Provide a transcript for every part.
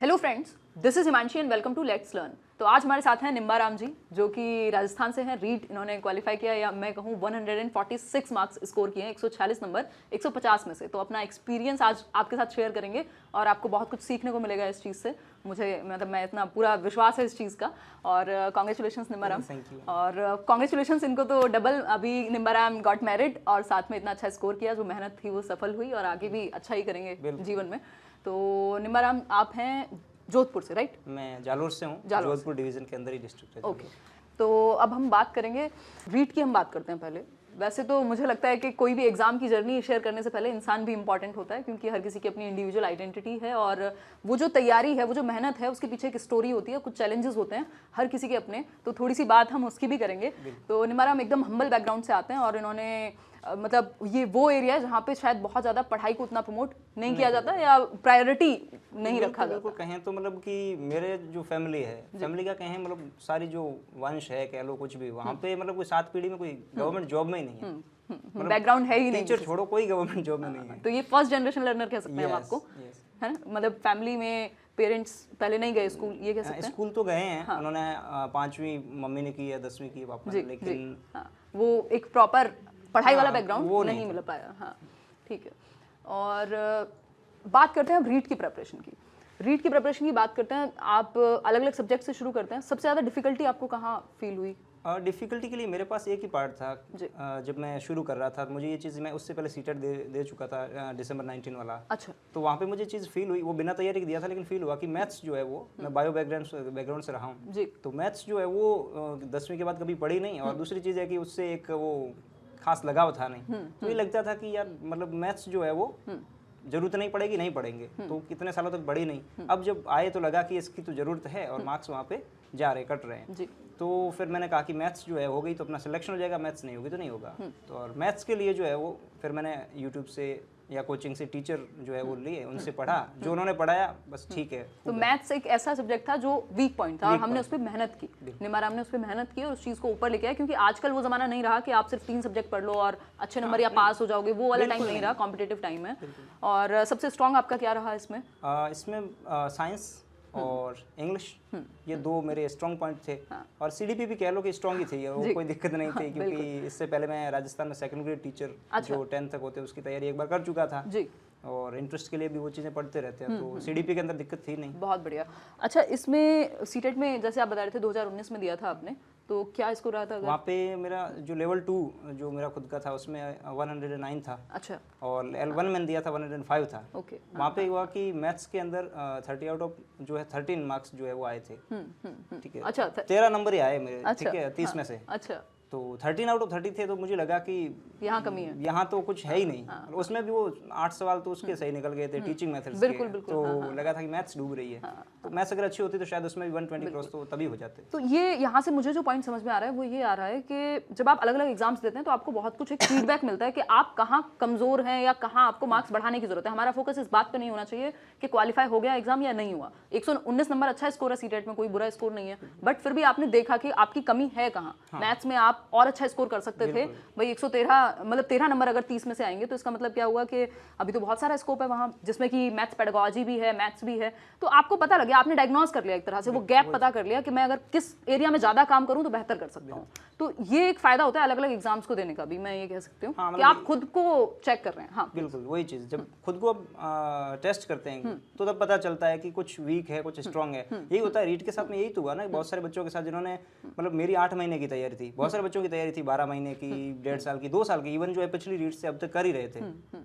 Hello friends, this is Himanshi and welcome to let's learn. तो आज हमारे साथ हैं निम्बा राम जी, जो कि राजस्थान से हैं। रीट इन्होंने क्वालिफाई किया, या मैं कहूँ 146 मार्क्स स्कोर किए हैं, 146 नंबर 150 में से। तो अपना एक्सपीरियंस आज आपके साथ शेयर करेंगे और आपको बहुत कुछ सीखने को मिलेगा इस चीज़ से। मुझे मतलब मैं इतना पूरा विश्वास है इस चीज़ का। और कॉन्ग्रेचुलेशंस निम्बा राम, और कॉन्ग्रेचुलेशंस इनको तो डबल। अभी निम्बा राम गॉट मैरिड और साथ में इतना अच्छा स्कोर किया, जो मेहनत थी वो सफल हुई और आगे भी अच्छा ही करेंगे जीवन में। तो निम्बा राम, आप हैं जोधपुर से, राइट? मैं जालोर से हूँ, जोधपुर डिवीजन के अंदर ही डिस्ट्रिक्ट है। ओके, तो अब हम बात करेंगे रीट की। हम बात करते हैं पहले। वैसे तो मुझे लगता है कि कोई भी एग्जाम की जर्नी शेयर करने से पहले इंसान भी इंपॉर्टेंट होता है, क्योंकि हर किसी की अपनी इंडिविजुअल आइडेंटिटी है और वो जो तैयारी है, वो जो मेहनत है, उसके पीछे एक स्टोरी होती है, कुछ चैलेंजेस होते हैं हर किसी के अपने। तो थोड़ी सी बात हम उसकी भी करेंगे। तो निम्बा राम एकदम हम्बल बैकग्राउंड से आते हैं और इन्होंने मतलब ये वो एरिया है जहाँ पे शायद बहुत ज़्यादा पढ़ाई को उतना प्रमोट नहीं किया जाता या प्रायोरिटी नहीं रखा जाता। कहें तो मतलब कि मेरे जो फैमिली है, फैमिली का कहें मतलब सारी जो वंश है, कह लो कुछ भी, वहाँ पे मतलब कोई 7 पीढ़ी में कोई गवर्नमेंट जॉब में ही नहीं है। बैकग्राउंड है ही नहीं, टीचर छोड़ो, कोई गवर्नमेंट जॉब में नहीं है। तो ये फर्स्ट जनरेशन लर्नर कह सकते हैं हम आपको, है ना? मतलब फैमिली में पेरेंट्स पहले नहीं गए स्कूल, ये कह सकते हैं। स्कूल तो गए हैं, उन्होंने 5वीं मम्मी ने की है, 10वीं की पापा ने, लेकिन वो एक प्रॉपर पढ़ाई वाला बैकग्राउंड वो नहीं मिल पाया। हाँ, ठीक है। और बात करते हैं अब रीट की प्रिपरेशन की। रीट की प्रिपरेशन की बात करते हैं। आप अलग अलग सब्जेक्ट से शुरू करते हैं। सबसे ज़्यादा डिफिकल्टी आपको कहाँ फील हुई? डिफ़िकल्टी के लिए मेरे पास एक ही पार्ट था। जब मैं शुरू कर रहा था, मुझे ये चीज़, मैं उससे पहले सीटेट दे चुका था, दिसंबर 19 वाला। अच्छा। तो वहाँ पे मुझे चीज़ फील हुई, वो बिना तैयारी के दिया था, लेकिन फील हुआ कि मैथ्स जो है वो, मैं बायो बैकग्राउंड से रहा हूँ, तो मैथ्स जो है वो 10वीं के बाद कभी पढ़ी नहीं। और दूसरी चीज़ है कि उससे एक वो खास लगाव था नहीं। तो ये लगता था कि यार मतलब मैथ्स जो है वो जरूरत नहीं पड़ेगी, नहीं पढ़ेंगे, तो कितने सालों तक बढ़ी नहीं। अब जब आए तो लगा कि इसकी तो ज़रूरत है और मार्क्स वहाँ पे जा रहे, कट रहे हैं। तो फिर मैंने कहा कि मैथ्स जो है हो गई तो अपना सिलेक्शन हो जाएगा, मैथ्स नहीं होगी तो नहीं होगा। तो और मैथ्स के लिए जो है वो फिर मैंने यूट्यूब से या कोचिंग से टीचर जो है वो लिए, उनसे पढ़ा, जो उन्होंने पढ़ाया बस ठीक है। तो मैथ्स एक ऐसा सब्जेक्ट था जो वीक पॉइंट था और हमने उस पर मेहनत की। निम्बा राम ने उस पर मेहनत की और उस चीज़ को ऊपर लेके आया, क्योंकि आजकल वो ज़माना नहीं रहा कि आप सिर्फ 3 सब्जेक्ट पढ़ लो और अच्छे नंबर या पास हो जाओगे। वो वाला टाइम नहीं रहा, कॉम्पिटेटिव टाइम है। और सबसे स्ट्रॉन्ग आपका क्या रहा इसमें? इसमें साइंस और इंग्लिश, ये 2 मेरे स्ट्रॉन्ग पॉइंट थे। और सीडीपी भी कह लो कि स्ट्रॉन्ग ही थी, वो कोई दिक्कत नहीं थी, क्योंकि इससे पहले मैं राजस्थान में सेकंड ग्रेड टीचर जो 10th तक होते हैं उसकी तैयारी एक बार कर चुका था जी। और इंटरेस्ट के लिए भी वो चीज़ें पढ़ते रहते हैं, तो सीडीपी के अंदर दिक्कत थी नहीं। बहुत बढ़िया। अच्छा, इसमें सीटेट में जैसे आप बता रहे थे 2019 में दिया था आपने, तो क्या स्कोर रहा था? वहाँ पे मेरा जो लेवल 2 जो मेरा खुद का था उसमें 109 था। अच्छा। और L1 मैंने दिया था 105 था। ओके। वहाँ पे हुआ कि मैथ्स के अंदर 30 आउट ऑफ जो है 13 मार्क्स जो है वो आए थे। ठीक है। अच्छा, 13 नंबर ही आए मेरे। ठीक है, 30 में से। अच्छा। तो 13 आउट ऑफ 30 थे, तो मुझे लगा कि यहाँ कमी है, यहाँ तो कुछ है ही नहीं। उसमें भी वो 8 सवाल तो उसके सही निकल गए थे, टीचिंग मेथड्स के। तो लगा था कि मैथ्स डूब रही है। तो मैथ्स अगर अच्छी होती तो शायद उसमें भी 120 क्रॉस तो तभी हो जाते। तो ये यहाँ से मुझे जो पॉइंट समझ में आ रहा है वो ये आ रहा है कि जब आप अलग अलग एग्जाम्स देते हैं तो आपको बहुत कुछ एक फीडबैक मिलता है कि आप कहाँ कमजोर हैं या कहाँ आपको मार्क्स बढ़ाने की जरूरत है। हमारा फोकस इस बात पे नहीं होना चाहिए कि क्वालिफाई हो गया एग्जाम या नहीं हुआ। 119 नंबर अच्छा स्कोर है सीटेट में, कोई बुरा स्कोर नहीं है, बट फिर भी आपने देखा कि आपकी कमी है कहाँ। मैथ्स में आप और अच्छा स्कोर कर सकते थे भाई। 113 मतलब 13 नंबर अगर 30 में से आएंगे तो इसका मतलब क्या हुआ कि अभी तो बहुत सारा स्कोप है वहाँ, जिसमें कि मैथ्स पेडागोजी भी है, मैथ्स भी है। तो आपको पता लग गया, आपने डायग्नोज कर लिया एक तरह से, वो गैप पता कर लिया कि मैं अगर किस एरिया में ज्यादा काम करूँ तो बेहतर कर सकता हूँ। तो ये एक फायदा होता है अलग अलग एग्जाम्स को देने का भी, मैं ये कह सकती हूँ कि आप खुद को चेक कर रहे हैं। हाँ बिल्कुल वही चीज़, जब खुद को टेस्ट करते हैं तो तब पता चलता है कि कुछ वीक है, कुछ स्ट्रांग है। यही होता है रीट के साथ में, यही तो हुआ ना बहुत सारे बच्चों के साथ जिन्होंने मतलब मेरी 8 महीने की तैयारी थी, बहुत सारे बच्चों की तैयारी थी 12 महीने की, 1.5 साल की, 2 साल की, इवन जो है पिछली रीट से अब तक कर ही रहे थे।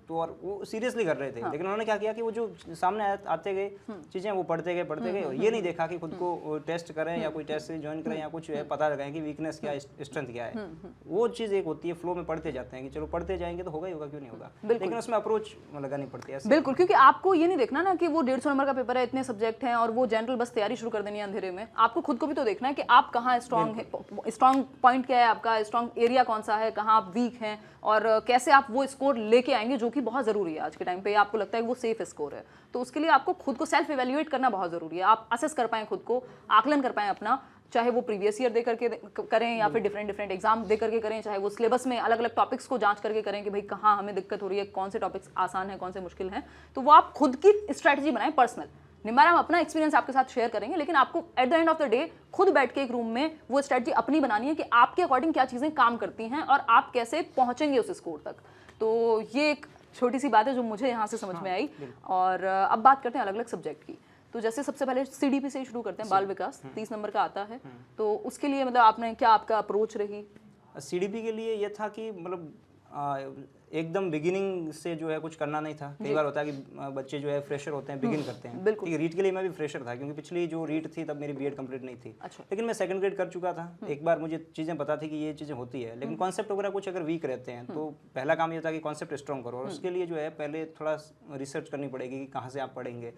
तो और वो सीरियसली कर रहे थे, लेकिन उन्होंने क्या किया कि वो जो सामने आते गए चीज़ें वो पढ़ते गए और ये नहीं देखा कि खुद को टेस्ट करें या कोई टेस्ट ज्वाइन करें या कुछ पता लगाएं कि वीकनेस क्या है, स्ट्रेंथ क्या है। वो चीज़ एक होती है, फ्लो में पढ़ते जाते हैं कि चलो पढ़ते जाएंगे तो होगा ही होगा, क्यों नहीं होगा, लेकिन उसमें अप्रोच लगानी पड़ती है। बिल्कुल, क्योंकि आपको ये नहीं देखना ना कि वो 150 नंबर का पेपर है, इतने सब्जेक्ट हैं और वो जनरल बस तैयारी शुरू कर देनी है अंधेरे में। आपको खुद को भी तो देखना है कि आप कहाँ स्ट्रांग है, स्ट्रांग पॉइंट क्या है आपका, स्ट्रांग एरिया कौन सा है, कहाँ आप वीक हैं और कैसे आप वो स्कोर लेके आएंगे, जो कि बहुत ज़रूरी है आज के टाइम पे। आपको लगता है कि वो सेफ स्कोर है, तो उसके लिए आपको खुद को सेल्फ इवेल्युएट करना बहुत ज़रूरी है। आप असेस कर पाएँ खुद को, आकलन कर पाएँ अपना, चाहे वो प्रीवियस ईयर दे करके करें या फिर डिफरेंट एग्जाम दे करके करें, चाहे वो सिलेबस में अलग अलग टॉपिक्स को जांच करके करें कि भाई कहाँ हमें दिक्कत हो रही है, कौन से टॉपिक्स आसान है, कौन से मुश्किल हैं। तो वो आप खुद की स्ट्रैटेजी बनाएं पर्सनल, निम्बा मैम अपना एक्सपीरियंस आपके साथ शेयर करेंगे, लेकिन आपको at the end of the day खुद बैठ के एक रूम में वो स्ट्रेटजी अपनी बनानी है कि आपके अकॉर्डिंग क्या चीज़ें काम करती हैं और आप कैसे पहुंचेंगे उस स्कोर तक। तो ये एक छोटी सी बात है जो मुझे यहाँ से समझ में आई। और अब बात करते हैं अलग अलग सब्जेक्ट की। तो जैसे सबसे पहले सीडीपी से ही शुरू करते हैं, बाल विकास 30 नंबर का आता है, तो उसके लिए मतलब आपने क्या, आपका अप्रोच रही? सीडीपी के लिए ये था कि मतलब एकदम बिगिनिंग से जो है कुछ करना नहीं था। कई बार होता है कि बच्चे जो है फ्रेशर होते हैं, बिगिन करते हैं। बिल्कुल। ठीक है, रीट के लिए मैं भी फ्रेशर था क्योंकि पिछली जो रीट थी तब मेरी बीएड कंप्लीट नहीं थी। अच्छा। लेकिन मैं सेकंड ग्रेड कर चुका था। एक बार मुझे चीज़ें पता थी कि ये चीज़ें होती है, लेकिन कॉन्सेप्ट वगैरह कुछ अगर वीक रहते हैं तो पहला काम ये था कि कॉन्सेप्ट स्ट्रॉन्ग करो, और उसके लिए जो है पहले थोड़ा रिसर्च करनी पड़ेगी कि कहाँ से आप पढ़ेंगे।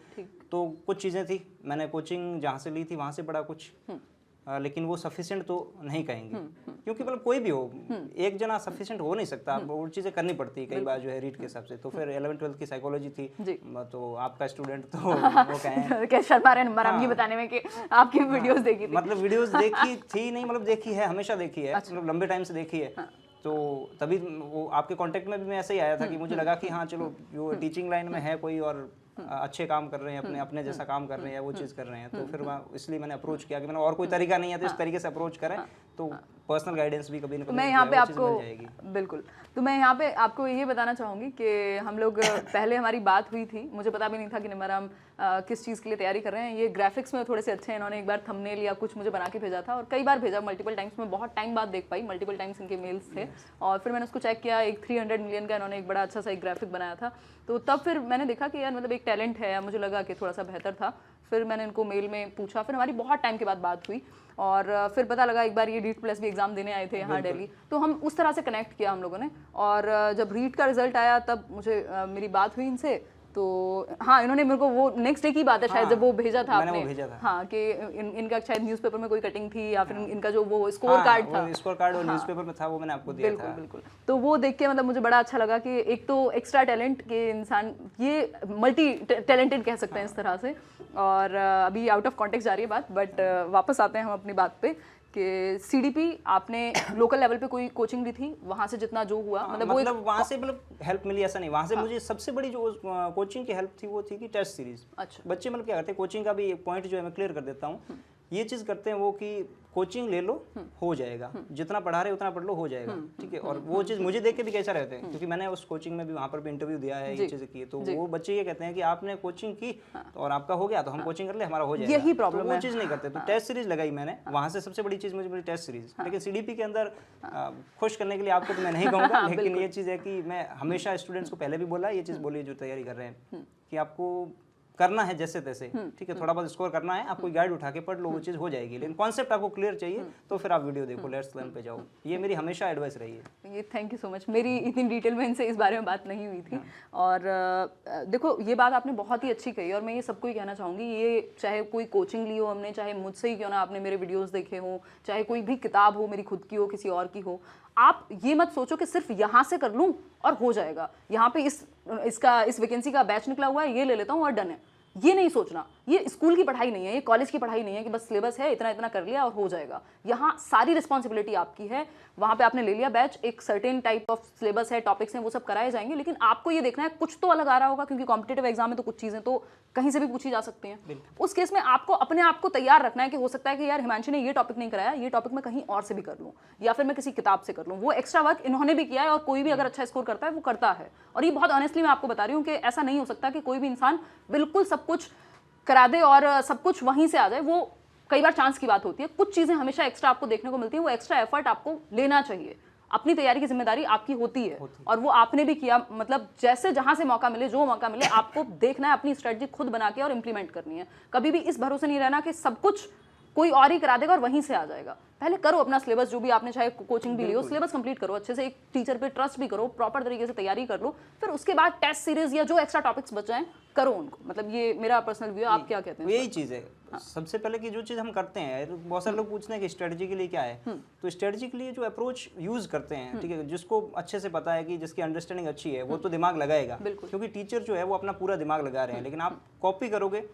तो कुछ चीज़ें थी, मैंने कोचिंग जहाँ से ली थी वहाँ से पढ़ा कुछ, लेकिन वो सफिशिएंट तो नहीं कहेंगे, क्योंकि मतलब कोई भी हो, एक जना सफिशिएंट हो नहीं सकता, वो चीज़ें करनी पड़ती है कई बार जो है रीड के हिसाब से। तो फिर 11th-12th की साइकोलॉजी थी, तो आपका स्टूडेंट तो वो कहें क्या शर्मा रहे नंबर हम ये बताने में कि आपकी वीडियोस देखी थी? मतलब वीडियोस देखी थी नहीं, मतलब देखी है, हमेशा देखी है, मतलब लंबे टाइम से देखी है। तो तभी वो आपके कांटेक्ट में भी मैं ऐसे ही आया था कि मुझे लगा कि हाँ चलो जो टीचिंग लाइन में है कोई और अच्छे काम कर रहे हैं, अपने अपने जैसा काम कर रहे हैं, वो चीज़ कर रहे हैं, तो फिर वहाँ इसलिए मैंने अप्रोच किया कि मैंने और कोई तरीका नहीं है तो इस तरीके से अप्रोच करें, तो पर्सनल गाइडेंस भी कभी ना कभी मैं यहाँ पे आपको बिल्कुल, तो मैं यहाँ पे आपको ये बताना चाहूँगी कि हम लोग पहले हमारी बात हुई थी, मुझे पता भी नहीं था कि निम्बाराम किस चीज़ के लिए तैयारी कर रहे हैं। ये ग्राफिक्स में थोड़े से अच्छे हैं, इन्होंने एक बार थंबनेल या कुछ मुझे बना के भेजा था और कई बार भेजा, मल्टीपल टाइम्स में बहुत टाइम बाद देख पाई, मल्टीपल टाइम्स इनके मेल्स थे और फिर मैंने उसको चेक किया, एक 300 मिलियन का इन्होंने एक बड़ा अच्छा सा एक ग्राफिक बनाया था। तो तब फिर मैंने देखा कि यार मतलब एक टैलेंट है, मुझे लगा कि थोड़ा सा बेहतर था। फिर मैंने इनको मेल में पूछा, फिर हमारी बहुत टाइम के बाद बात हुई और फिर पता लगा एक बार ये रीट प्लस भी एग्जाम देने आए थे यहाँ दिल्ली, तो हम उस तरह से कनेक्ट किया हम लोगों ने। और जब रीट का रिजल्ट आया तब मुझे मेरी बात हुई इनसे, तो हाँ इन्होंने मेरे को वो नेक्स्ट डे की बात है शायद, जब वो भेजा था आपने, हाँ कि इनका शायद न्यूज़पेपर में कोई कटिंग थी या फिर इनका जो वो स्कोर कार्ड था, स्कोर कार्ड और न्यूज़पेपर में था, वो मैंने आपको दिया था। बिल्कुल। तो वो देख के मतलब मुझे बड़ा अच्छा लगा कि एक तो एक्स्ट्रा टैलेंट के इंसान, ये मल्टी टैलेंटेड कह सकते हैं इस तरह से। और अभी आउट ऑफ कॉन्टेक्स्ट जा रही है बात, बट वापस आते हैं हम अपनी बात पे कि सीडीपी आपने लोकल लेवल पे कोई कोचिंग ली थी, वहाँ से जितना जो हुआ मतलब वहाँ से मतलब हेल्प मिली ऐसा नहीं, वहाँ से मुझे सबसे बड़ी जो कोचिंग की हेल्प थी वो थी कि टेस्ट सीरीज। अच्छा। बच्चे मतलब क्या करते हैं, कोचिंग का भी एक पॉइंट जो है मैं क्लियर कर देता हूँ, ये चीज़ करते हैं वो कि कोचिंग ले लो हो जाएगा, जितना पढ़ा रहे उतना पढ़ लो हो जाएगा, ठीक है। और वो चीज़ मुझे देख के भी कैसा रहते हैं, क्योंकि मैंने उस कोचिंग में भी वहाँ पर भी इंटरव्यू दिया है, ये चीज़ें की, तो वो बच्चे ये कहते हैं कि आपने कोचिंग की और आपका हो गया तो हम कोचिंग कर ले, हमारा हो जाएगा। यही प्रॉब्लम है, वो चीज़ नहीं करते। तो टेस्ट सीरीज लगाई मैंने, वहाँ से सबसे बड़ी चीज़ मुझे मिली टेस्ट सीरीज। लेकिन सीडीपी के अंदर खुश करने के लिए आपको तो मैं नहीं कहूँगा, लेकिन ये चीज़ है कि मैं हमेशा स्टूडेंट्स को पहले भी बोला, ये चीज़ बोली जो तैयारी कर रहे हैं कि आपको करना है जैसे तैसे, ठीक है, थोड़ा बहुत स्कोर करना है, आप कोई गाइड उठा के पढ़ लो, वो चीज़ हो जाएगी। लेकिन कॉन्सेप्ट आपको क्लियर चाहिए तो फिर आप वीडियो देखो, लेट्स लर्न पे जाओ, ये मेरी हमेशा एडवाइस रही है। ये थैंक यू सो मच, मेरी इतनी डिटेल में इनसे इस बारे में बात नहीं हुई थी। और देखो ये बात आपने बहुत ही अच्छी कही और मैं ये सबको ही कहना चाहूँगी, ये चाहे कोई कोचिंग ली हो हमने, चाहे मुझसे ही क्यों ना आपने मेरे वीडियोज़ देखे हों, चाहे कोई भी किताब हो मेरी खुद की हो, किसी और की हो, आप ये मत सोचो कि सिर्फ यहाँ से कर लूँ और हो जाएगा, यहाँ पे इस वैकेंसी का बैच निकला हुआ है, ये ले लेता हूँ और डन है। ये नहीं सोचना, ये स्कूल की पढ़ाई नहीं है, ये कॉलेज की पढ़ाई नहीं है कि बस सिलेबस है, इतना इतना कर लिया और हो जाएगा। यहाँ सारी रिस्पॉन्सिबिलिटी आपकी है। वहाँ पे आपने ले लिया बैच, एक सर्टेन टाइप ऑफ सिलेबस है, टॉपिक्स हैं, वो सब कराए जाएंगे, लेकिन आपको ये देखना है कुछ तो अलग आ रहा होगा, क्योंकि कॉम्पिटिटिव एग्जाम में तो कुछ चीज़ें तो कहीं से भी पूछी जा सकती हैं। उस केस में आपको अपने आप को तैयार रखना है कि हो सकता है कि यार हिमांशी ने ये टॉपिक नहीं कराया, ये टॉपिक मैं कहीं और से भी कर लूँ या फिर मैं किसी किताब से कर लूँ। वो एक्स्ट्रा वर्क इन्होंने भी किया है और कोई भी अगर अच्छा स्कोर करता है वो करता है। और ये बहुत ऑनेस्टली मैं आपको बता रही हूँ कि ऐसा नहीं हो सकता कि कोई भी इंसान बिल्कुल सब कुछ करा दे और सब कुछ वहीं से आ जाए, वो कई बार चांस की बात होती है। कुछ चीज़ें हमेशा एक्स्ट्रा आपको देखने को मिलती है, वो एक्स्ट्रा एफर्ट आपको लेना चाहिए। अपनी तैयारी की जिम्मेदारी आपकी होती है और वो आपने भी किया। मतलब जैसे जहां से मौका मिले, जो मौका मिले, आपको देखना है, अपनी स्ट्रेटजी खुद बना के और इंप्लीमेंट करनी है। कभी भी इस भरोसे नहीं रहना कि सब कुछ कोई और ही करा देगा और वहीं से आ जाएगा। पहले करो अपना सिलेबस, जो भी आपने चाहे कोचिंग भी लियो, सिलेबस कंप्लीट करो अच्छे से, एक टीचर पे ट्रस्ट भी करो, प्रॉपर तरीके से तैयारी कर लो, फिर उसके बाद टेस्ट सीरीज या जो एक्स्ट्रा टॉपिक्स बच जाएं करो उनको। मतलब ये मेरा पर्सनल व्यू है, आप क्या कहते हैं? यही चीज़ है। सबसे पहले की जो चीज़ हम करते हैं, बहुत सारे लोग पूछते हैं कि स्ट्रेटजी के लिए क्या है, तो स्ट्रेटजी के लिए जो अप्रोच यूज करते हैं, ठीक है, जिसको अच्छे से पता है कि जिसकी अंडरस्टैंडिंग अच्छी है, वो तो दिमाग लगाएगा, क्योंकि टीचर जो है वो अपना पूरा दिमाग लगा रहे हैं। लेकिन आप कॉपी करोगे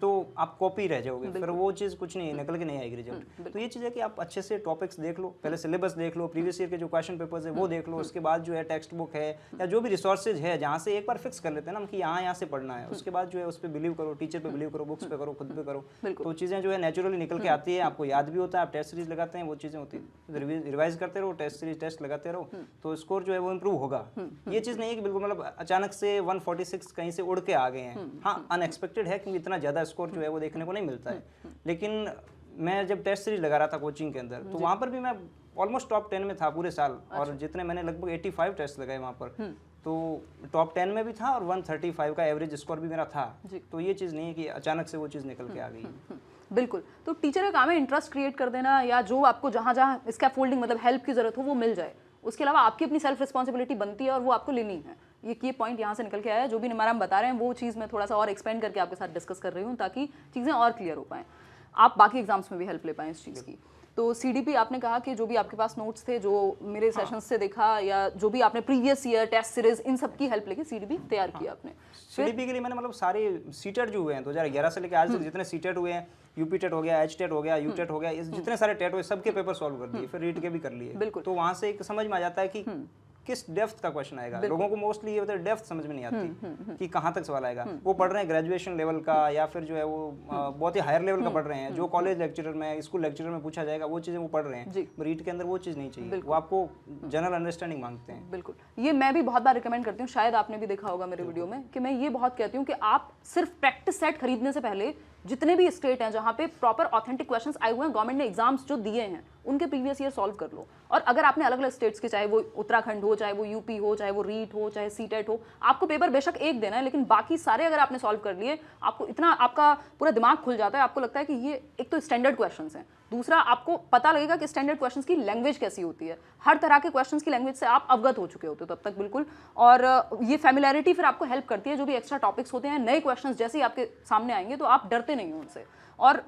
तो आप कॉपी रह जाओगे, फिर वो चीज़ कुछ नहीं निकल के नहीं आएगी रिजल्ट। तो ये चीज़ है कि आप अच्छे से टॉपिक्स देख लो, पहले सिलेबस देख लो, प्रीवियस ईयर के जो क्वेश्चन पेपर्स है वो देख लो, उसके बाद जो है टेक्स्ट बुक है या जो भी रिसोर्सेज है जहाँ से एक बार फिक्स कर लेते हैं ना कि यहाँ से पढ़ना है, उसके बाद जो है उस पर बिलीव करो, टीचर पे बिलीव करो, बुक्स पे करो, खुद पे करो, तो चीज़ें जो है नेचुरली निकल के आती है, आपको याद भी होता है, आप टेस्ट सीरीज लगाते हैं, वो चीज़ें होती है, रिवाइज करते रहो, टेस्ट सीरीज टेस्ट लगाते रहो, तो स्कोर जो है वो इम्प्रूव होगा। ये चीज़ नहीं है कि बिल्कुल मतलब अचानक से 146 कहीं से उड़ के आ गए हैं। हाँ, अनएक्सपेक्टेड है क्योंकि इतना ज़्यादा स्कोर जो है वो देखने को नहीं मिलता है। लेकिन मैं जब टेस्ट सीरीज लगा रहा था कोचिंग के अंदर, तो वहाँ पर भी मैं ऑलमोस्ट टॉप 10 में था पूरे साल, और जितने मैंने लगभग 85 टेस्ट लगाए वहाँ पर, तो टॉप 10 में भी था और 135 का एवरेज स्कोर भी मेरा था। तो ये चीज़ नहीं है कि अचानक से वो चीज़ निकल के आ गई। बिल्कुल, तो टीचर का काम है इंटरेस्ट क्रिएट कर देना, या जो आपको जहाँ जहाँ स्कैफोल्डिंग मतलब हेल्प की जरूरत हो वो मिल जाए। उसके अलावा आपकी अपनी सेल्फ रिस्पॉन्सिबिलिटी बनती है और वो आपको लेनी है। ये पॉइंट यहाँ से निकल के आया है। जो भी निमाराम बता रहे हैं वो चीज़ मैं थोड़ा सा और एक्सपेंड करके आपके साथ डिस्कस कर रही हूँ, ताकि चीज़ें और क्लियर हो पाएँ, आप बाकी एग्जाम्स में भी हेल्प ले पाएँ इस चीज़ की। तो सीडीपी आपने कहा कि जो भी आपके पास नोट्स थे, जो मेरे सेशंस से देखा, या जो भी आपने प्रीवियस ईयर टेस्ट सीरीज, इन सब की हेल्प लेके सीडीपी तैयार किया आपने। सीडीपी के लिए मैंने मतलब सारे सीटेट जो हुए हैं 2011 से लेकर आज तक जितने सीटेट हुए हैं, यूपी टेट हो गया, एच टेट हो गया, यू टेट हो गया, इस जितने सारे टेट हुए सबके पेपर सॉल्व कर दिए, फिर रीट के भी कर लिए। तो वहाँ से एक समझ में आ जाता है कि किस डेप्थ का क्वेश्चन आएगा। लोगों को मोस्टली ये होता है डेप्थ समझ में नहीं आती कि कहाँ तक सवाल आएगा। वो पढ़ रहे हैं ग्रेजुएशन लेवल का, या फिर जो है वो बहुत ही हायर लेवल का पढ़ रहे हैं, जो कॉलेज लेक्चरर में, स्कूल लेक्चरर में पूछा जाएगा वो चीज़ें वो पढ़ रहे हैं। रीट के अंदर वो चीज़ नहीं चाहिए, वो आपको जनरल अंडरस्टैंडिंग मांगते हैं। बिल्कुल, ये मैं भी बहुत बार रिकमेंड करती हूँ, शायद आपने भी देखा होगा मेरे वीडियो में, कि मैं ये बहुत कहती हूँ कि आप सिर्फ प्रैक्टिस सेट खरीदने से पहले जितने भी स्टेट हैं जहाँ पे प्रॉपर ऑथेंटिक क्वेश्चंस आए हुए हैं, गवर्नमेंट ने एग्जाम्स जो दिए हैं उनके प्रीवियस ईयर सॉल्व कर लो। और अगर आपने अलग अलग स्टेट्स के, चाहे वो उत्तराखंड हो, चाहे वो यूपी हो, चाहे वो रीट हो, चाहे सीटेट हो, आपको पेपर बेशक एक देना है, लेकिन बाकी सारे अगर आपने सॉल्व कर लिए, आपको इतना आपका पूरा दिमाग खुल जाता है, आपको लगता है कि ये एक तो स्टैंडर्ड क्वेश्चंस हैं, दूसरा आपको पता लगेगा कि स्टैंडर्ड क्वेश्चंस की लैंग्वेज कैसी होती है, हर तरह के क्वेश्चंस की लैंग्वेज से आप अवगत हो चुके होते हो तब तक। बिल्कुल, और ये फैमिलियरिटी फिर आपको हेल्प करती है। जो भी एक्स्ट्रा टॉपिक्स होते हैं, नए क्वेश्चंस जैसे ही आपके सामने आएंगे तो आप डरते नहीं हो उनसे, और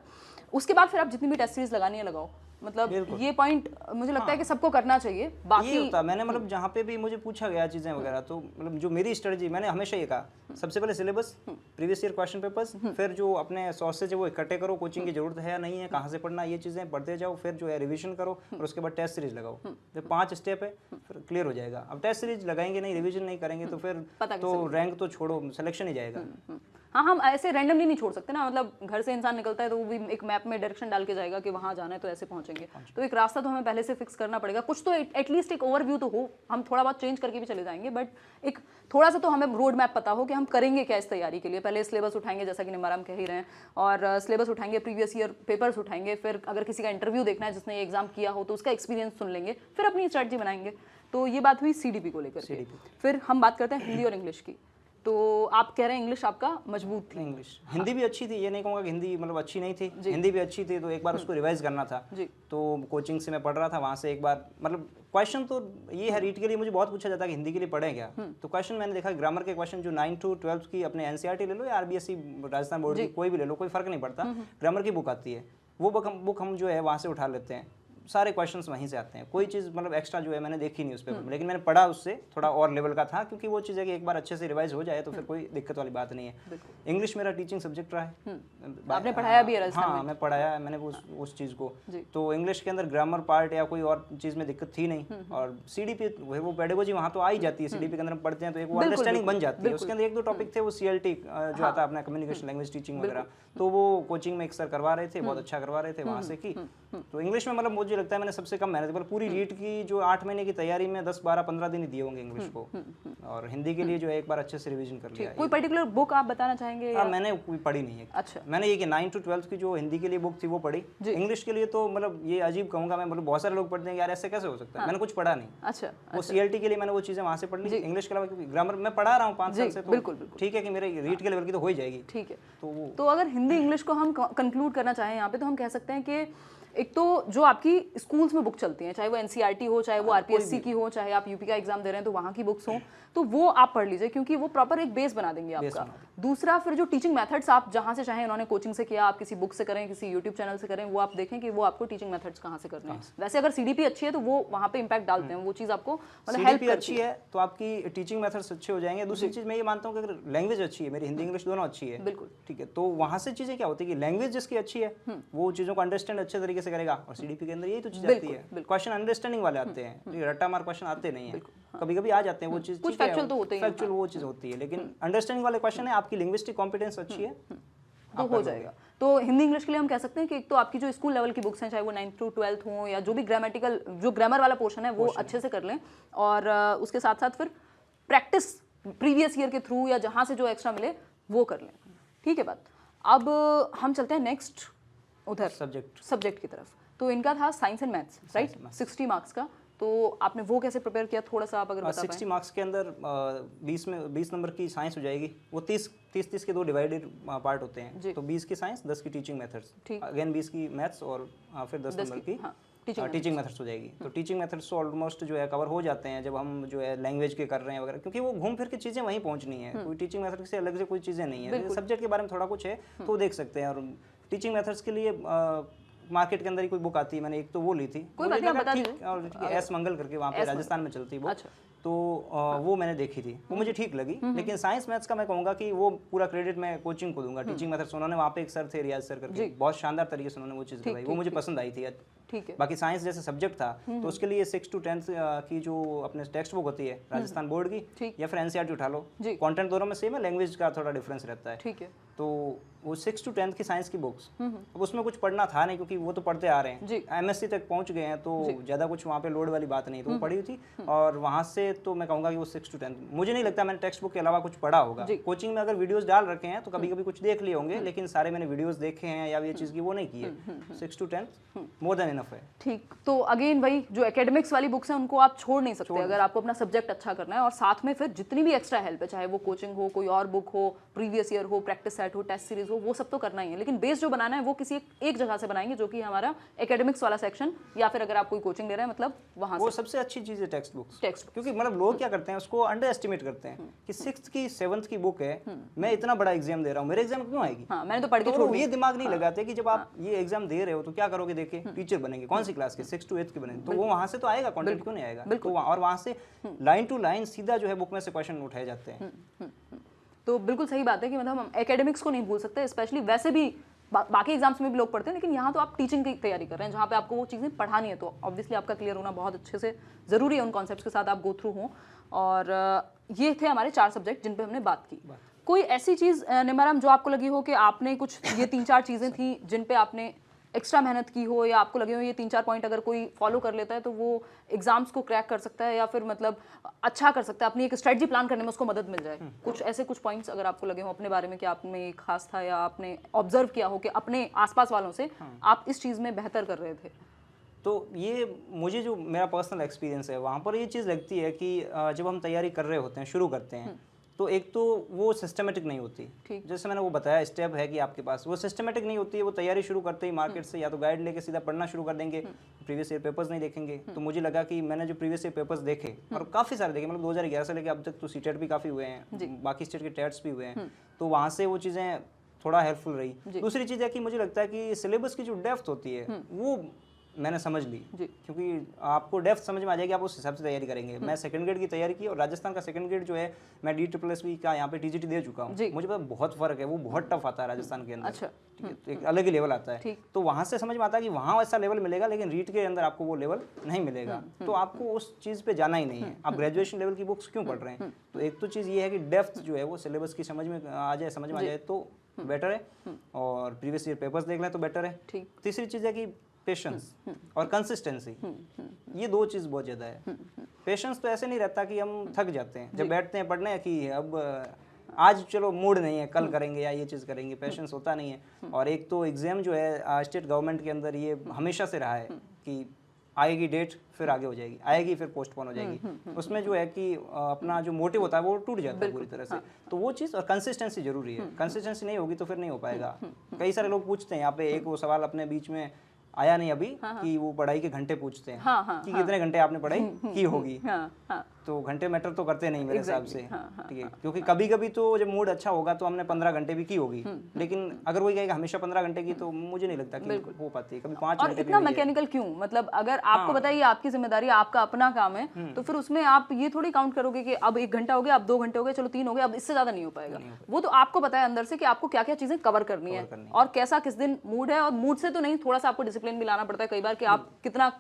उसके बाद फिर आप जितनी भी टेस्ट सीरीज लगानी है लगाओ। मतलब ये पॉइंट मुझे लगता है कि सबको करना चाहिए। बाकी ये होता मैंने मतलब जहाँ पे भी मुझे पूछा गया चीज़ें वगैरह, तो मतलब जो मेरी स्ट्रेटजी, मैंने हमेशा ये कहा, सबसे पहले syllabus, previous year question papers, फिर जो अपने सोर्सेज है वो इकट्ठे करो, कोचिंग की जरूरत है या नहीं है, कहाँ से पढ़ना, ये चीज़ें पढ़ते जाओ, फिर जो है रिविजन करो, और उसके बाद टेस्ट सीरीज लगाओ। जब 5 स्टेप है फिर क्लियर हो जाएगा। अब टेस्ट सीरीज लगाएंगे नहीं, रिविजन नहीं करेंगे तो फिर तो रैंक तो छोड़ो, सिलेक्शन ही जाएगा। हाँ, हम ऐसे रैंडमली नहीं छोड़ सकते ना, मतलब घर से इंसान निकलता है तो वो भी एक मैप में डायरेक्शन डाल के जाएगा कि वहाँ जाना है तो ऐसे पहुँचेंगे। तो एक रास्ता तो हमें पहले से फिक्स करना पड़ेगा, कुछ तो एटलीस्ट एक ओवरव्यू तो हो, हम थोड़ा बहुत चेंज करके भी चले जाएंगे, बट एक थोड़ा सा तो हमें रोड मैप पता हो कि हम करेंगे क्या इस तैयारी के लिए। पहले सिलेबस उठाएंगे, जैसा कि निमाराम कह ही रहे हैं, और सिलेबस उठाएंगे, प्रीवियस ईयर पेपर्स उठाएंगे, फिर अगर किसी का इंटरव्यू देखना है जिसने ये एग्जाम किया हो तो उसका एक्सपीरियंस सुन लेंगे, फिर अपनी स्ट्रेटजी बनाएंगे। तो ये बात हुई सीडीपी को लेकर के। फिर हम बात करते हैं हिंदी और इंग्लिश की। तो आप कह रहे हैं इंग्लिश आपका मजबूत थी। इंग्लिश, हिंदी भी अच्छी थी, ये नहीं कहूँगा कि हिंदी मतलब अच्छी नहीं थी, हिंदी भी अच्छी थी, तो एक बार उसको रिवाइज करना था। तो कोचिंग से मैं पढ़ रहा था, वहाँ से एक बार मतलब क्वेश्चन तो ये है, रीट के लिए मुझे बहुत पूछा जाता है कि हिंदी के लिए पढ़ें क्या, तो क्वेश्चन मैंने देखा ग्रामर के क्वेश्चन जो 9 to 12 की अपने एनसीईआरटी ले लो या आरबीएसई राजस्थान बोर्ड की कोई भी ले लो, कोई फर्क नहीं पड़ता, ग्रामर की बुक आती है, वो बुक हम जो है वहाँ से उठा लेते हैं, सारे क्वेश्चंस वहीं से आते हैं, कोई चीज़ मतलब एक्स्ट्रा जो है मैंने देखी नहीं उस पेपर में, लेकिन मैंने पढ़ा उससे थोड़ा और लेवल का था, क्योंकि वो चीज़ है कि एक बार अच्छे से रिवाइज हो जाए तो फिर कोई दिक्कत वाली बात नहीं है। इंग्लिश मेरा टीचिंग सब्जेक्ट रहा है, आपने पढ़ाया भी है राजस्थान में? हाँ, मैं पढ़ाया है मैंने उस चीज़ को, तो इंग्लिश के अंदर ग्रामर पार्ट या कोई और चीज़ में दिक्कत थी नहीं, और सीडीपी वो पेडागोजी वहाँ तो आ ही जाती है, सीडीपी के अंदर पढ़ते हैं तो एक वो अंडरस्टैंडिंग बन जाती है। उसके अंदर 1-2 टॉपिक थे, वो सीएलटी जो आता है अपना कम्युनिकेशन लैंग्वेज टीचिंग वगैरह, तो वो कोचिंग में एक सर करवा रहे थे, बहुत अच्छा करवा रहे थे, वहाँ से की। तो इंग्लिश में मतलब मुझे लगता है मैंने सबसे कम मैनेजेबल पूरी रीट की जो 8 महीने की तैयारी में 10-12-15 दिन ही दिए होंगे इंग्लिश को, और हिंदी के लिए जो है एक बार अच्छे से रिवीजन कर लिया। कोई पर्टिकुलर बुक आप बताना चाहेंगे? मैंने कोई पढ़ी नहीं है। अच्छा, मैंने ये कि 9 to 12 की जो हिंदी के लिए बुक थी वो पढ़ी। इंग्लिश के लिए तो मतलब ये अजीब कहूँगा मैं, मतलब बहुत सारे लोग पढ़ते हैं यार ऐसे कैसे हो सकता है, मैंने कुछ पढ़ा नहीं। अच्छा, वो सीएलटी के लिए मैंने वो चीज़ें वहाँ से पढ़ ली। इंग्लिश के अलावा क्योंकि ग्रामर मैं पढ़ा रहा हूँ 5 साल से, तो बिल्कुल ठीक है कि मेरे रीट के लेवल की तो हो ही जाएगी। ठीक है, तो अगर हिंदी इंग्लिश को हम कंक्लूड करना चाहें यहाँ पे, तो हम कह सकते हैं कि एक तो जो आपकी स्कूल्स में बुक चलती हैं, चाहे वो एनसीईआरटी हो, चाहे वो आरपीएससी की हो, चाहे आप यूपी का एग्जाम दे रहे हैं तो वहाँ की बुक्स हो, तो वो आप पढ़ लीजिए, क्योंकि वो प्रॉपर एक बेस बना देंगे आपका। दूसरा, फिर जो टीचिंग मेथड्स आप जहाँ से चाहें, उन्होंने कोचिंग से किया, आप किसी बुक से करें, किसी यूट्यूब चैनल से करें, वो आप देखें कि वो आपको टीचिंग मेथड्स कहाँ से करने हैं। वैसे अगर सीडीपी अच्छी है तो वो वहाँ पे इम्पैक्ट डालते हैं, वो चीज़ आपको मतलब हेल्प अच्छी है तो आपकी टीचिंग मेथड्स अच्छे हो जाएंगे। दूसरी चीज़ मैं ये मानता हूँ कि अगर लैंग्वेज अच्छी है, मेरी हिंदी इंग्लिश दोनों अच्छी है, बिल्कुल ठीक है, तो वहाँ से चीज़ें क्या होती है कि लैंग्वेज जिसकी अच्छी है वो चीज़ों को अंडरस्टैंड अच्छे तरीके कैसे करेगा, और सीडीपी के अंदर यही तो चीज आती है। क्वेश्चन अंडरस्टैंडिंग वाले आते हैं, रट्टा मार क्वेश्चन आते नहीं है, कभी कभी आ जाते हैं वो चीज, कुछ फैक्चुअल तो होते ही हैं, फैक्चुअल वो चीज होती है, लेकिन अंडरस्टैंडिंग वाले क्वेश्चन है, आपकी लिंग्विस्टिक कॉम्पिटेंस अच्छी है तो हो जाएगा। तो हिंदी इंग्लिश के लिए हम कह सकते हैं कि एक तो आपकी जो स्कूल लेवल की बुक्स हैं, चाहे वो 9th to 12th हो या जो भी ग्रामेटिकल जो ग्रामर वाला पोर्शन है वो अच्छे से कर लें, और उसके साथ साथ फिर प्रैक्टिस प्रीवियस ईयर के थ्रू या जहाँ से जो एक्स्ट्रा मिले वो कर लें। ठीक है बात। अब हम चलते हैं नेक्स्ट उधर सब्जेक्ट की तरफ। तो इनका था science and maths, right, 60 marks का। तो आपने वो कैसे प्रिपेयर किया, थोड़ा सा आप अगर बता पाएं। 60 मार्क्स के अंदर 20 नंबर की साइंस हो जाएगी, वो 30 के दो डिवाइडेड पार्ट होते हैं, तो 20 की साइंस, 10 की टीचिंग मेथड्स, अगेन 20 की मैथ्स, और फिर 10 नंबर की टीचिंग मेथड्स हो जाएगी। तो टीचिंग मेथड्स तो ऑलमोस्ट जो है कवर हो जाते हैं जब हम जो है लैंग्वेज के कर रहे हैं वगैरह, क्योंकि वो घूम फिर के चीज़ें वहीं पहुंचनी है, कोई टीचिंग मेथड से अलग से कोई चीज़ें नहीं है। सब्जेक्ट के बारे में थोड़ा कुछ है तो वो देख सकते हैं, और टीचिंग मेथड्स के लिए मार्केट के अंदर ही कोई बुक आती है, मैंने एक तो वो ली थी, एस मंगल करके, वहाँ पे राजस्थान में चलती है वो, तो वो मैंने देखी थी, वो मुझे ठीक लगी। लेकिन साइंस मैथ्स का मैं कहूँगा कि वो पूरा क्रेडिट मैं कोचिंग को दूंगा। टीचिंग मेथड्स उन्होंने वहाँ पे एक सर थे रियाज सर करके, बहुत शानदार तरीके से उन्होंने वो चीज़ बताई, वो मुझे पसंद आई थी। ठीक है। बाकी साइंस जैसे सब्जेक्ट था तो उसके लिए 6 to 10 की जो अपने टेक्स्ट बुक होती है राजस्थान बोर्ड की या फिर एनसीईआरटी उठा लो, कंटेंट दोनों में सेम है, लैंग्वेज का थोड़ा डिफरेंस रहता है। ठीक है। तो वो 6 to 10 की साइंस की बुक्स, अब उसमें कुछ पढ़ना था नहीं क्योंकि वो तो पढ़ते आ रहे हैं, एमएससी तक पहुंच गए हैं, तो ज़्यादा कुछ वहाँ पे लोड वाली बात नहीं, तो वो पढ़ी थी। और वहाँ से तो मैं कहूँगा कि वो 6 to 10, मुझे नहीं लगता मैंने टेक्स्ट बुक के अलावा कुछ पढ़ा होगा। कोचिंग में अगर वीडियोस डाल रखे हैं तो कभी कभी कुछ देख लिए होंगे, लेकिन सारे मैंने वीडियोस देखे हैं या ये चीज़ की वो नहीं की है। 6 to 10 मोर देन इनफ है। ठीक। तो अगेन वही जो एकेडमिक्स वाली बुक्स हैं उनको आप छोड़ नहीं सकते अगर आपको अपना सब्जेक्ट अच्छा करना है, और साथ में फिर जितनी भी एक्स्ट्रा हेल्प है, चाहे वो कोचिंग हो, कोई और बुक हो, प्रीवियस ईयर हो, प्रैक्टिस सेट हो, टेस्ट सीरीज हो, वो सब तो करना ही है। लेकिन बेस जो बनाना है वो किसी एक जगह से बनाएंगे, जो कि हमारा एकेडमिक्स वाला सेक्शन, या फिर अगर आप कोई कोचिंग ले रहे हैं मतलब वहाँ वो सबसे अच्छी चीज़ है टेक्स्ट बुक्स। क्योंकि मतलब लोग क्या करते हैं, उसको अंडर एस्टिमेट करते हैं कि 6th की 7th की बुक है, मैं इतना बड़ा एग्जाम दे रहा हूँ, मेरे एग्जाम क्यों आएगी, मैंने तो पढ़ के छोड़ दिया। ये दिमाग नहीं लगाते कि जब आप ये एग्जाम दे रहे हो तो क्या करोगे, देखे टीचर बनेंगे, कौन सी क्लास के, 6 to 8 के बनेंगे, तो वो वहाँ से तो आएगा, कंटेंट क्यों नहीं आएगा। तो और वहाँ से लाइन टू लाइन सीधा जो है बुक में से क्वेश्चन उठाए जाते हैं। तो बिल्कुल सही बात है कि मतलब हम एकेडमिक्स को नहीं भूल सकते, स्पेशली वैसे भी बाकी एग्जाम्स में भी लोग पढ़ते हैं, लेकिन यहाँ तो आप टीचिंग की तैयारी कर रहे हैं जहाँ पे आपको वो चीज़ें पढ़ानी है, तो ऑब्वियसली आपका क्लियर होना बहुत अच्छे से ज़रूरी है, उन कॉन्सेप्ट्स के साथ आप गो थ्रू हों। और ये थे हमारे 4 सब्जेक्ट जिन पे हमने बात की। कोई ऐसी चीज़ निमाराम जो आपको लगी हो कि आपने कुछ ये 3-4 चीज़ें थी जिन पे आपने एक्स्ट्रा मेहनत की हो, या आपको लगे हो ये 3-4 पॉइंट अगर कोई फॉलो कर लेता है तो वो एग्जाम्स को क्रैक कर सकता है, या फिर मतलब अच्छा कर सकता है, अपनी एक स्ट्रेटजी प्लान करने में उसको मदद मिल जाए। कुछ ऐसे कुछ पॉइंट्स अगर आपको लगे हो अपने बारे में कि आप में खास था, या आपने ऑब्जर्व किया हो कि अपने आसपास वालों से आप इस चीज़ में बेहतर कर रहे थे। तो ये मुझे जो मेरा पर्सनल एक्सपीरियंस है वहाँ पर ये चीज़ लगती है कि जब हम तैयारी कर रहे होते हैं, शुरू करते हैं, तो एक तो वो सिस्टमेटिक नहीं होती, जैसे मैंने वो बताया स्टेप है कि आपके पास वो सिस्टमेटिक नहीं होती है। वो तैयारी शुरू करते ही मार्केट से या तो गाइड लेके सीधा पढ़ना शुरू कर देंगे, प्रीवियस ईयर पेपर्स नहीं देखेंगे। तो मुझे लगा कि मैंने जो प्रीवियस ईयर पेपर्स देखे, और काफ़ी सारे देखे, मतलब 2011 से लेकर अब तक तो सीटेट भी काफ़ी हुए हैं, बाकी स्टेट के टेट्स भी हुए हैं, तो वहाँ से वो चीज़ें थोड़ा हेल्पफुल रही। दूसरी चीज़ है कि मुझे लगता है कि सिलेबस की जो डेप्थ होती है वो मैंने समझ ली, क्योंकि आपको डेप्थ समझ में आ जाएगी, आप उस हिसाब से तैयारी करेंगे। मैं सेकंड ग्रेड की तैयारी की, और राजस्थान का सेकंड ग्रेड जो है मैं DSSB का यहाँ पे TGT दे चुका हूँ, मुझे पता बहुत फर्क है, वो बहुत टफ आता है राजस्थान के अंदर। अच्छा। ठीक है, तो एक अलग ही लेवल आता है, तो वहाँ से समझ में आता है कि वहाँ ऐसा लेवल मिलेगा, लेकिन रीट के अंदर आपको वो लेवल नहीं मिलेगा, तो आपको उस चीज़ पे जाना ही नहीं है। आप ग्रेजुएशन लेवल की बुक्स क्यों पढ़ रहे हैं? तो एक तो चीज़ ये है कि डेप्थ जो है वो सिलेबस की समझ में आ जाए, समझ में आ जाए तो बेटर है, और प्रीवियस ईयर पेपर्स देख लें तो बेटर है। तीसरी चीज़ है कि पेशेंस और कंसिस्टेंसी, ये 2 चीज़ बहुत ज़्यादा है। पेशेंस तो ऐसे नहीं रहता कि हम थक जाते हैं जब बैठते हैं पढ़ने कि अब आज चलो मूड नहीं है, कल करेंगे या ये चीज़ करेंगे, पेशेंस होता नहीं है। और एक तो एग्ज़ाम जो है स्टेट गवर्नमेंट के अंदर ये हमेशा से रहा है कि आएगी डेट फिर आगे हो जाएगी, आएगी फिर पोस्टपोन हो जाएगी, उसमें जो है कि अपना जो मोटिव होता है वो टूट जाता है पूरी तरह से। तो वो चीज़ और कंसिस्टेंसी जरूरी है, कंसिस्टेंसी नहीं होगी तो फिर नहीं हो पाएगा। कई सारे लोग पूछते हैं यहाँ पे, एक वो सवाल अपने बीच में आया नहीं अभी कि वो पढ़ाई के घंटे पूछते हैं कि कितने घंटे आपने पढ़ाई की होगी। तो घंटे मैटर तो करते नहीं मेरे हिसाब से, हाँ, ठीक है, क्योंकि कभी कभी तो जब मूड अच्छा होगा तो हमने 15 घंटे भी की होगी, लेकिन अगर वही कहेगा हमेशा 15 घंटे की, तो मुझे नहीं लगता कि हो पाती है, कभी 5 और घंटे इतना भी मैकेनिकल क्यों, मतलब अगर आपको पता है ये आपकी जिम्मेदारी, आपका अपना काम है, तो फिर उसमें आप ये थोड़ी काउंट करोगे कि अब 1 घंटा हो गया, अब 2 घंटे हो गए, चलो 3 हो गए, अब इससे ज्यादा नहीं हो पाएगा। वो तो आपको पता है अंदर से कि आपको क्या क्या चीजें कवर करनी है और कैसा किस दिन मूड है, और मूड से तो नहीं, थोड़ा सा आपको डिसिप्लिन भी लाना पड़ता है कई बार कि आप कितना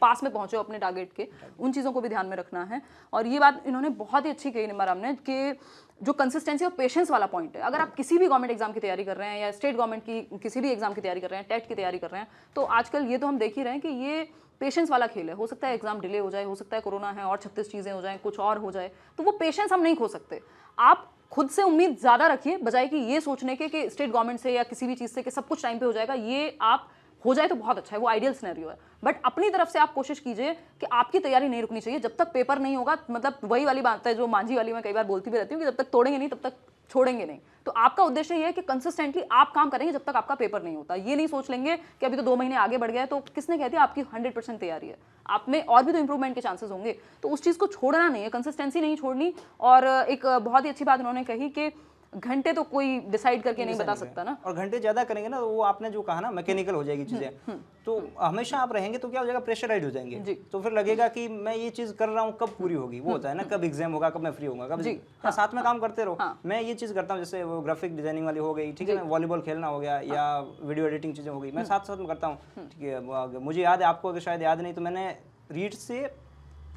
पास में पहुंचे अपने टारगेट के, उन चीज़ों को भी ध्यान में रखना है। और ये बात इन्होंने बहुत ही अच्छी कही निमाराम ने कि जो कंसिस्टेंसी और पेशेंस वाला पॉइंट है, अगर आप किसी भी गवर्नमेंट एग्जाम की तैयारी कर रहे हैं या स्टेट गवर्नमेंट की किसी भी एग्जाम की तैयारी कर रहे हैं, टेट की तैयारी कर रहे हैं, तो आजकल ये तो हम देख ही रहे हैं कि ये पेशेंस वाला खेल है। हो सकता है एग्जाम डिले हो जाए, हो सकता है कोरोना है और 36 चीज़ें हो जाएं, कुछ और हो जाए, तो वो पेशेंस हम नहीं खो सकते। आप खुद से उम्मीद ज़्यादा रखिए, बजाय कि ये सोचने के कि स्टेट गवर्नमेंट से या किसी भी चीज़ से कि सब कुछ टाइम पे हो जाएगा। ये आप हो जाए तो बहुत अच्छा है, वो आइडियल सिनेरियो है, बट अपनी तरफ से आप कोशिश कीजिए कि आपकी तैयारी नहीं रुकनी चाहिए जब तक पेपर नहीं होगा। मतलब वही वाली बात है जो मांझी वाली मैं कई बार बोलती भी रहती हूँ कि जब तक तोड़ेंगे नहीं तब तक छोड़ेंगे नहीं। तो आपका उद्देश्य ये है कि कंसिस्टेंटली आप काम करेंगे जब तक आपका पेपर नहीं होता। ये नहीं सोच लेंगे कि अभी तो 2 महीने आगे बढ़ गया है तो किसने कहती है आपकी 100% तैयारी है, आप में और भी तो इंप्रूवमेंट के चांसेस होंगे। तो उस चीज़ को छोड़ना नहीं है, कंसिस्टेंसी नहीं छोड़नी। और एक बहुत ही अच्छी बात उन्होंने कही कि घंटे तो कोई डिसाइड करके नहीं बता सकता ना, और घंटे ज्यादा करेंगे ना तो वो आपने जो कहा ना मैकेनिकल हो जाएगी चीजें, तो हमेशा आप रहेंगे तो क्या हो जाएगा, प्रेशराइज हो जाएंगे, तो फिर लगेगा कि मैं ये चीज कर रहा हूँ कब पूरी होगी। वो होता है ना, कब एग्जाम होगा, कब मैं फ्री होऊंगा, कब हाँ, साथ में काम करते रहो। मैं ये चीज करता हूँ, जैसे वो ग्राफिक डिजाइनिंग वाली हो गई, ठीक है, वॉलीबॉल खेलना हो गया या वीडियो एडिटिंग चीजें हो गई, मैं साथ साथ में करता हूँ, ठीक है। मुझे याद है, आपको अगर शायद याद नहीं, तो मैंने रीड से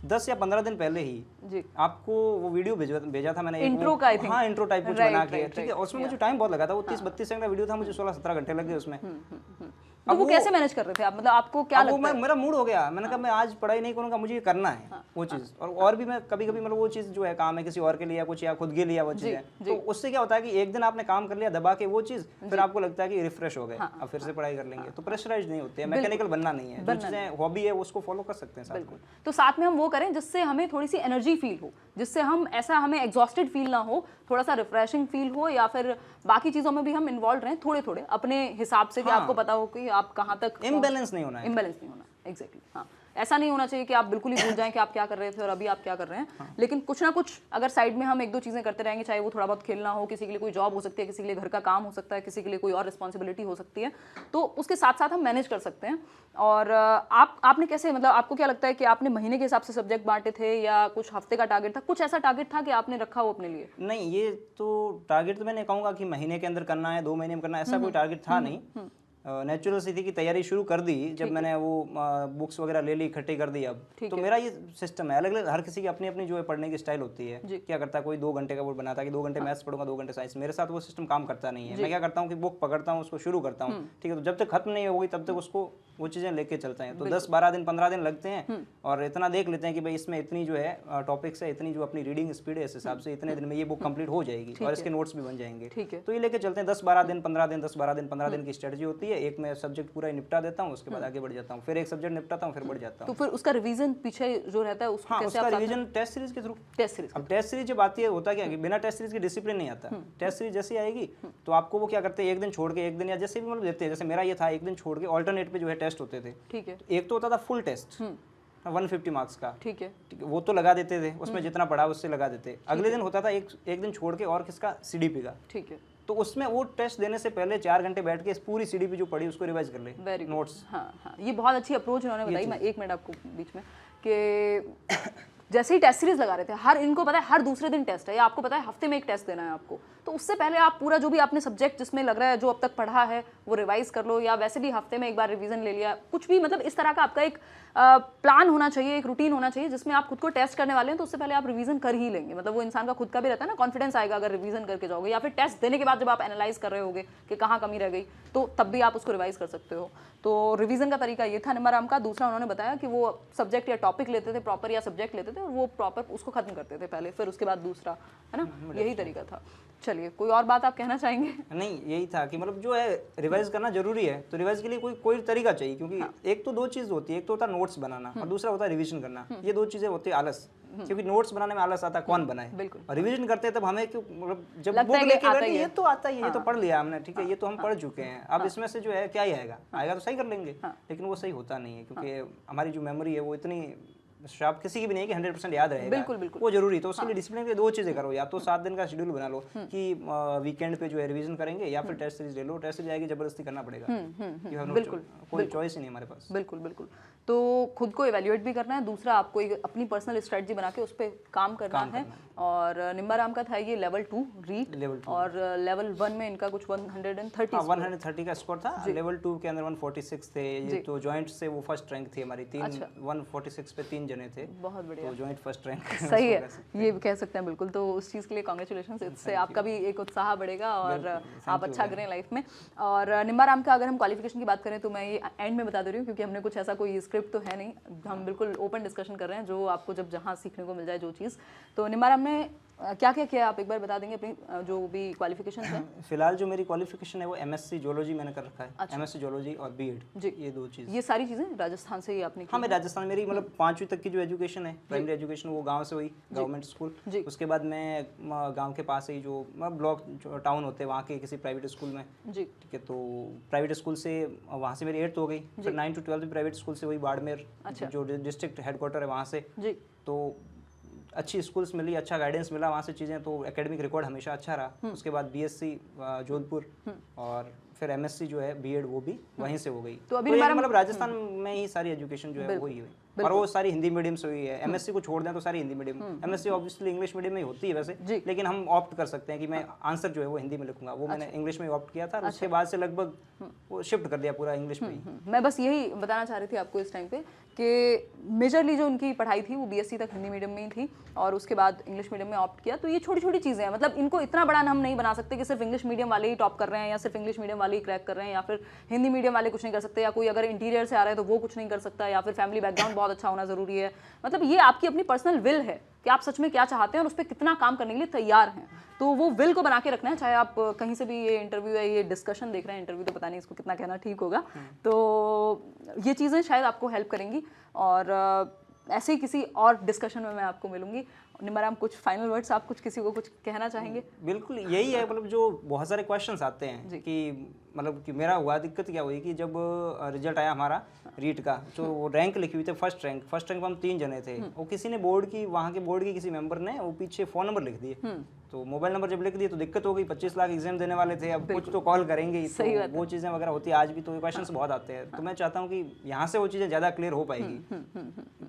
10 या 15 दिन पहले ही आपको वो वीडियो भेजा था मैंने, इंट्रो का, हाँ इंट्रो टाइप कुछ बना के, ठीक है। उसमें मुझे टाइम बहुत लगा था, वो 30-32 सेकंड का वीडियो था, मुझे 16-17 घंटे लग गए उसमें। तो वो कैसे मैनेज कर रहे थे आप, मतलब आपको क्या लगता है? मेरा मूड हो गया, मैंने कहा मैं आज पढ़ाई नहीं करूंगा, मुझे ये करना है वो चीज़। और भी मैं कभी कभी मतलब वो चीज़ जो है काम है किसी और के लिए या कुछ या खुद के लिए वो चीज़ है, तो उससे क्या होता है कि एक दिन आपने काम कर लिया दबा के वो चीज़, फिर आपको लगता है कि रिफ्रेश हो गए, अब फिर से पढ़ाई कर लेंगे, तो प्रेशराइज नहीं होते हैं, मैकेनिकल बनना नहीं है। जो चीज़ें हॉबी है उसको फॉलो कर सकते हैं। बिल्कुल, तो साथ में हम वो करें जिससे हमें थोड़ी सी एनर्जी फील हो, जिससे हम ऐसा हमें एग्जॉस्टेड फील ना हो, थोड़ा सा रिफ्रेशिंग फील हो, या फिर बाकी चीज़ों में भी हम इन्वॉल्व रहें थोड़े थोड़े अपने हिसाब से कि आपको पता हो कि आप कहाँ तक। इम्बैलेंस नहीं होना है, इम्बैलेंस नहीं होना, एग्जैक्टली। हाँ, ऐसा नहीं होना चाहिए कि आप बिल्कुल ही भूल जाएं कि आप क्या कर रहे थे और अभी आप क्या कर रहे हैं। लेकिन कुछ ना कुछ अगर साइड में हम 1-2 चीज़ें करते रहेंगे, चाहे वो थोड़ा बहुत खेलना हो, किसी के लिए कोई जॉब हो सकती है, किसी के लिए घर का काम हो सकता है, किसी के लिए कोई और रिस्पॉन्सिबिलिटी हो सकती है, तो उसके साथ साथ हम मैनेज कर सकते हैं। और आपने कैसे, मतलब आपको क्या लगता है कि आपने महीने के हिसाब से सब्जेक्ट बांटे थे या कुछ हफ्ते का टारगेट था, कुछ ऐसा टारगेट था कि आपने रखा हो अपने लिए? नहीं, ये तो टारगेट तो मैंने कहूँगा कि महीने के अंदर करना है, 2 महीने में करना है, ऐसा कोई टारगेट था नहीं। नेचुरल सी थी कि तैयारी शुरू कर दी जब मैंने वो बुक्स वगैरह ले ली, इकट्ठी कर दी। अब तो मेरा ये सिस्टम है, अलग अलग हर किसी की अपनी अपनी जो है पढ़ने की स्टाइल होती है। क्या करता है, कोई 2 घंटे का वो बनाता है कि 2 घंटे मैथ्स पढ़ूंगा, 2 घंटे साइंस। मेरे साथ वो सिस्टम काम करता नहीं है। मैं क्या करता हूँ कि बुक पकड़ता हूँ, उसको शुरू करता हूँ, ठीक है, तो जब तक खत्म नहीं होगी तब तक उसको वो चीज़ें लेके चलते हैं। तो 10-12 दिन 15 दिन लगते हैं और इतना देख लेते हैं कि भाई इसमें इतनी जो है टॉपिक्स है, इतनी जो अपनी रीडिंग स्पीड है, इस हिसाब से इतने दिन में ये बुक कंप्लीट हो जाएगी और इसके नोट्स भी बन जाएंगे। तो ये लेके चलते हैं 10-12 दिन 15 दिन, 10-12 दिन 15 दिन की स्ट्रेटजी होती है। एक मैं सब्जेक्ट पूरा निपटा देता हूँ, उसके बाद आगे बढ़ जाता हूँ, फिर एक सब्जेक्ट निपटाता हूँ, फिर बढ़ जाता हूँ। तो फिर उसका रिवीजन पीछे जो रहता है उसको कैसे उसका रिवीजन टेस्ट सीरीज के थ्रू। टेस्ट सीरीज, अब टेस्ट सीरीज जब आती है, होता क्या है, बिना टेस्ट सीरीज के डिसिप्लिन नहीं आता। टेस्ट सीरीज जैसे आएगी तो आपको वो क्या करते हैं, एक दिन छोड़ के एक दिन या जैसे भी मतलब देते हैं। जैसे मेरा ये था, एक दिन छोड़ के ऑल्टरनेट पे जो है टेस्ट होते थे, ठीक है। एक तो होता था फुल टेस्ट 150 मार्क्स का, ठीक है, वो तो लगा देते थे, उसमें जितना पढ़ा उससे लगा देते। अगले दिन होता था एक दिन छोड़ के और किसका, सीडीपी का, ठीक है। तो उसमें वो टेस्ट देने से पहले 4 घंटे बैठ के इस पूरी सीडीपी जो पढ़ी उसको रिवाइज कर ले, नोट्स। हाँ, ये बहुत अच्छी अप्रोच उन्होंने बताई। मैं 1 मिनट आपको बीच में कि जैसे ही टेस्ट सीरीज लगा रहे थे, हर इनको पता है हर दूसरे दिन टेस्ट है, या आपको पता है हफ्ते में एक टेस्ट देना है आपको, तो उससे पहले आप पूरा जो भी आपने सब्जेक्ट जिसमें लग रहा है जो अब तक पढ़ा है वो रिवाइज कर लो, या वैसे भी हफ्ते में एक बार रिवीजन ले लिया, कुछ भी मतलब इस तरह का आपका एक प्लान होना चाहिए, एक रूटीन होना चाहिए जिसमें आप खुद को टेस्ट करने वाले हैं तो उससे पहले आप रिवीजन कर ही लेंगे। मतलब वो इंसान का खुद का भी रहता है ना, कॉन्फिडेंस आएगा अगर रिवीजन करके जाओगे, या फिर टेस्ट देने के बाद जब आप एनालाइज कर रहे होगे कि कहाँ कमी रह गई, तो तब भी आप उसको रिवाइज कर सकते हो। तो रिवीजन का तरीका ये था निमाराम का। दूसरा उन्होंने बताया कि वो सब्जेक्ट या टॉपिक लेते थे प्रॉपर, या सब्जेक्ट लेते थे और वो प्रॉपर उसको खत्म करते थे पहले, फिर उसके बाद दूसरा, है ना, यही तरीका था। चलिए, कोई और बात आप कहना चाहेंगे? नहीं, यही था कि मतलब जो है रिवाइज करना जरूरी है, तो रिवाइज के लिए कोई तरीका चाहिए, क्योंकि एक तो 2 चीज होती है, एक तो होता है नोट्स बनाना और दूसरा होता है रिवीजन करना। ये 2 चीजें होती है आलस, क्योंकि नोट्स बनाने में आलस आता है, कौन बनाए, और रिवीजन करते हैं तब हमें क्यों, मतलब जब बुक लेके बैठे ये तो आता ही है, ये तो पढ़ लिया हमने, ठीक है, ये तो हम पढ़ चुके हैं, अब इसमें से जो है क्या ही आएगा तो सही कर लेंगे, लेकिन वो सही होता नहीं है, क्योंकि हमारी जो मेमोरी है वो इतनी आप किसी की भी नहीं कि 100% याद रहेगा, बिल्कुल बिल्कुल वो जरूरी। तो उसके लिए डिसिप्लिन के 2 चीजें करो, या तो 7 दिन का शेड्यूल बना लो कि वीकेंड पे जो है रिवीजन करेंगे, या फिर टेस्ट सीरीज ले लो। टेस्ट सीरीज आएगी जबरदस्ती करना पड़ेगा, बिल्कुल कोई चॉइस ही नहीं हमारे पास। बिल्कुल बिल्कुल। तो खुद को इवैल्यूएट भी करना है, दूसरा आपको एक अपनी पर्सनल स्ट्रेटजी बना के उस पर काम करना है। और निम्बाराम का था ये लेवल 2 रीड, और लेवल 1 में इनका कुछ 130 130 का स्कोर था। लेवल 2 के अंदर 146 थे। ये तो जॉइंट से वो फर्स्ट रैंक थी हमारी, 146 पे 3 जने थे। बहुत बढ़िया, तो जॉइंट फर्स्ट रैंक सही है, ये कह सकते हैं बिल्कुल। तो उस चीज़ के लिए कांग्रेचुलेशंस, इससे आपका भी एक उत्साह बढ़ेगा और आप अच्छा करें लाइफ में। और निम्बाराम का अगर हम क्वालिफिकेशन की बात करें तो मैं ये एंड में बता दे रही हूँ, क्योंकि हमने कुछ ऐसा कोई स्क्रिप्ट तो है नहीं, हम बिल्कुल ओपन डिस्कशन कर रहे हैं, जो आपको जब जहाँ सीखने को मिल जाए जो चीज़। तो निम्बाराम ने क्या क्या किया, आप एक बार बता देंगे अपनी जो भी क्वालिफिकेशन है? फिलहाल जो मेरी क्वालिफिकेशन है वो एमएससी जियोलॉजी मैंने कर रखा है। अच्छा। एमएससी जियोलॉजी और बीएड, ये 2 चीज़। ये सारी चीज़ें राजस्थान से ही आपने की? हाँ, मैं राजस्थान, मेरी मतलब 5वीं तक की जो एजुकेशन है, प्राइमरी एजुकेशन, वो गांव से हुई, गवर्नमेंट स्कूल। उसके बाद मैं गांव के पास ही जो ब्लॉक टाउन होते हैं वहाँ के किसी प्राइवेट स्कूल में, ठीक है, तो प्राइवेट स्कूल से वहाँ से मेरी 8th हो गई। फिर 9 to 12 भी प्राइवेट स्कूल से हुई, बाड़मेर जो डिस्ट्रिक्ट हेडक्वार्टर है वहाँ से। तो अच्छी स्कूल्स मिली, अच्छा गाइडेंस मिला वहाँ से चीज़ें, तो एकेडमिक रिकॉर्ड हमेशा अच्छा रहा। उसके बाद बीएससी जोधपुर, और फिर एमएससी जो है बीएड वो भी वहीं से हो गई। तो अभी मतलब राजस्थान में ही सारी एजुकेशन जो है वही हुई, और वो सारी हिंदी मीडियम से हुई है। एमएससी को छोड़ दें तो सारी Hindi medium. MSc obviously English medium में होती है वैसे, लेकिन हम ऑप्ट कर सकते हैं कि मैं आंसर जो है वो हिंदी में लिखूंगा, वो मैंने इंग्लिश में ऑप्ट किया था। उसके बाद से लगभग वो शिफ्ट कर दिया पूरा इंग्लिश में ही। मैं बस यही बताना चाह रही थी आपको इस टाइम पे कि मेजरली जो उनकी पढ़ाई थी वो बीएससी तक हिंदी मीडियम में ही थी, और उसके बाद इंग्लिश मीडियम में ऑप्ट किया। तो ये छोटी छोटी चीज़ें हैं, मतलब इनको इतना बड़ा हम नहीं बना सकते कि सिर्फ इंग्लिश मीडियम वाले ही टॉप कर रहे हैं, या सिर्फ इंग्लिश मीडियम वाले ही क्रैक कर रहे हैं, या फिर हिंदी मीडियम वाले कुछ नहीं कर सकते, या कोई अगर इंटीरियर से आ रहा है तो वो कुछ नहीं कर सकता, या फिर फैमिली बैकग्राउंड बहुत अच्छा होना ज़रूरी है। मतलब ये आपकी अपनी पर्सनल विल है कि आप सच में क्या चाहते हैं और उस पर कितना काम करने के लिए तैयार हैं। तो वो विल को बना के रखना है, चाहे आप कहीं से भी ये इंटरव्यू है, ये डिस्कशन देख रहे हैं, इंटरव्यू तो पता नहीं इसको कितना कहना ठीक होगा। तो ये चीज़ें शायद आपको हेल्प करेंगी, और ऐसे ही किसी और डिस्कशन में मैं आपको मिलूंगी। निम्बाराम, कुछ फाइनल वर्ड्स, आप कुछ किसी को कुछ कहना चाहेंगे? बिल्कुल यही है, मतलब जो बहुत सारे क्वेश्चंस आते हैं कि मतलब कि मेरा हुआ दिक्कत क्या हुई कि जब रिजल्ट आया हमारा रीट का, जो वो रैंक लिखी हुई थी फर्स्ट रैंक में हम 3 जने थे। वो किसी ने वहाँ के बोर्ड के किसी मेंबर ने वो पीछे फ़ोन नंबर लिख दिए। तो मोबाइल नंबर जब लिख दिए तो दिक्कत हो गई। 25 लाख एग्जाम देने वाले थे, अब कुछ तो कॉल करेंगे, तो वो चीज़ें वगैरह होती है आज भी। तो ये क्वेश्चंस बहुत आते हैं। तो मैं चाहता हूँ कि यहाँ से वो चीज़ें ज़्यादा क्लियर हो पाएगी,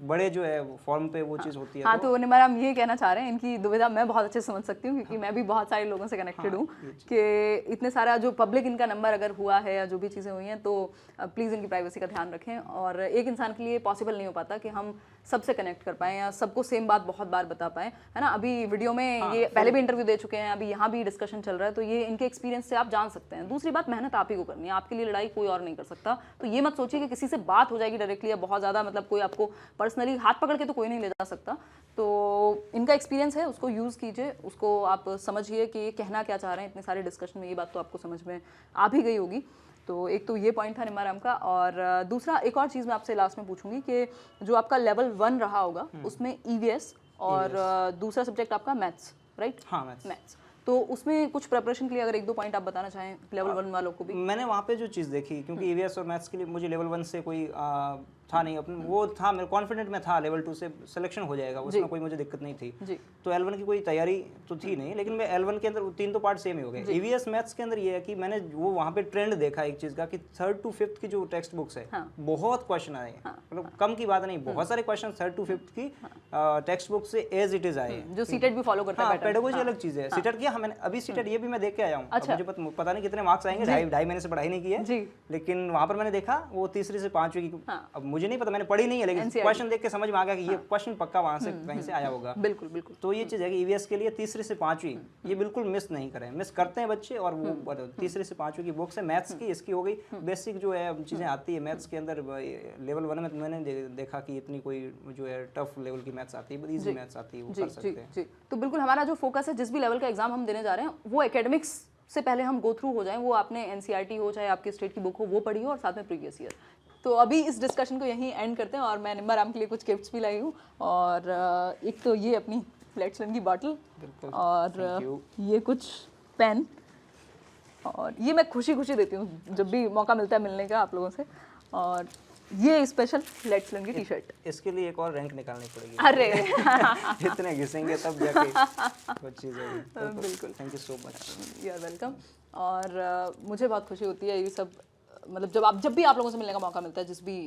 बड़े जो है फॉर्म पे वो चीज़ होती है। हाँ, तो निम्बाराम ये कहना चाह रहे हैं, इनकी दुविधा मैं बहुत अच्छे से समझ सकती हूँ, क्योंकि मैं भी बहुत सारे लोगों से कनेक्टेड हूँ कि इतने सारा जो पब्लिक इनका नंबर अगर हुआ है या जो भी चीज़ें हुई हैं, तो प्लीज़ इनकी प्राइवेसी का ध्यान रखें। और एक इंसान के लिए पॉसिबल नहीं हो पाता कि हम सबसे कनेक्ट कर पाएँ या सबको सेम बात बहुत बार बता पाएँ, है ना। अभी वीडियो में ये पहले भी इंटरव्यू दे चुके हैं, अभी यहाँ भी डिस्कशन चल रहा है, तो ये इनके एक्सपीरियंस से आप जान सकते हैं। दूसरी बात, मेहनत आप ही को करनी है, आपके लिए लड़ाई कोई और नहीं कर सकता। तो ये मत सोचिए कि किसी से बात हो जाएगी डायरेक्टली, या बहुत ज़्यादा मतलब कोई आपको पर्सनली हाथ पकड़ के तो कोई नहीं ले जा सकता। तो इनका एक्सपीरियंस है, उसको यूज़ कीजिए, उसको आप समझिए कि ये कहना क्या चाह रहे हैं। इतने सारे डिस्कशन में ये बात तो आपको समझ में आ भी गई होगी। तो एक तो ये पॉइंट था निम्बाराम का। और दूसरा, एक और चीज़ मैं आपसे लास्ट में पूछूंगी कि जो आपका लेवल 1 रहा होगा उसमें ईवीएस और दूसरा सब्जेक्ट आपका मैथ्स, राइट? हाँ, मैथ्स। तो उसमें कुछ प्रिपरेशन के लिए अगर 1-2 पॉइंट आप बताना चाहें लेवल 1 वालों को भी। मैंने वहाँ पे जो चीज़ देखी, क्योंकि ईवीएस और मैथ्स के लिए मुझे लेवल 1 से कोई था नहीं, अपने वो था, मेरे कॉन्फिडेंट में था लेवल 2 से सिलेक्शन हो जाएगा, उसमें कोई मुझे दिक्कत नहीं थी। तो L1 की कोई तैयारी तो थी नहीं, लेकिन मैं L1 के अंदर 3 तो पार्ट सेम ही हो गए। ईवीएस मैथ्स के अंदर ये है कि मैंने वो वहाँ पे ट्रेंड देखा एक चीज़ का कि 3rd to 5th की जो टेक्स्ट बुक्स है, बहुत क्वेश्चन आए, मतलब कम की बात नहीं, बहुत सारे क्वेश्चन 3rd to 5th की टेक्स्ट बुक से एज इट इज आए, जो सीटेट भी फॉलो करता है। पेडागोजी अलग चीज़ है। सीटेट किया मैंने, अभी सीटेट ये भी मैं देख के आया हूँ। मुझे पता नहीं कितने मार्क्स आएंगे, ढाई महीने से पढ़ाई नहीं की है, लेकिन वहाँ पर मैंने देखा वो 3री से 5वीं की, अब मुझे नहीं पता, मैंने पढ़ी नहीं है, लेकिन क्वेश्चन देख के समझ में आ गया कि ये क्वेश्चन पक्का वहाँ से कहीं से आया होगा। बिल्कुल बिल्कुल। तो ये चीज़ है कि ईवीएस के लिए 3री से 5वीं ये बिल्कुल मिस नहीं करें। मिस करते हैं बच्चे, और वो 3री से 5वीं की बुक्स है मैथ्स की, इसकी हो गई बेसिक जो है चीज़ें आती है मैथ्स के अंदर। लेवल 1 में मैंने देखा कि इतनी कोई जो है टफ लेवल की मैथ्स आती है, ईजी मैथ्स आती है, वो कर सकते हैं। तो बिल्कुल हमारा जो फोकस है, जिस भी लेवल का एग्जाम हम देने जा रहे हैं, वो एकेडमिक्स से पहले हम गो थ्रू हो जाएं। वो आपने एनसीईआरटी हो चाहे आपकी स्टेट की बुक हो वो पढ़ी हो, और साथ में प्रीवियस ईयर। तो अभी इस डिस्कशन को यहीं एंड करते हैं, और मैं निम्बाराम के लिए कुछ गिफ्ट्स भी लाई हूँ। और एक तो ये अपनी फ्लैक्सलन की बॉटल, और ये कुछ पेन, और ये मैं खुशी खुशी देती हूँ जब भी मौका मिलता है मिलने का आप लोगों से। और ये स्पेशल लेट्स लर्न की टी शर्ट। इसके लिए एक और रैंक निकालनी पड़ेगी। अरे इतने घिसेंगे तब जाके कुछ चीज़ होगी। बिल्कुल, thank you so much. You are welcome. और मुझे बहुत खुशी होती है ये सब, मतलब जब भी आप लोगों से मिलने का मौका मिलता है जिस भी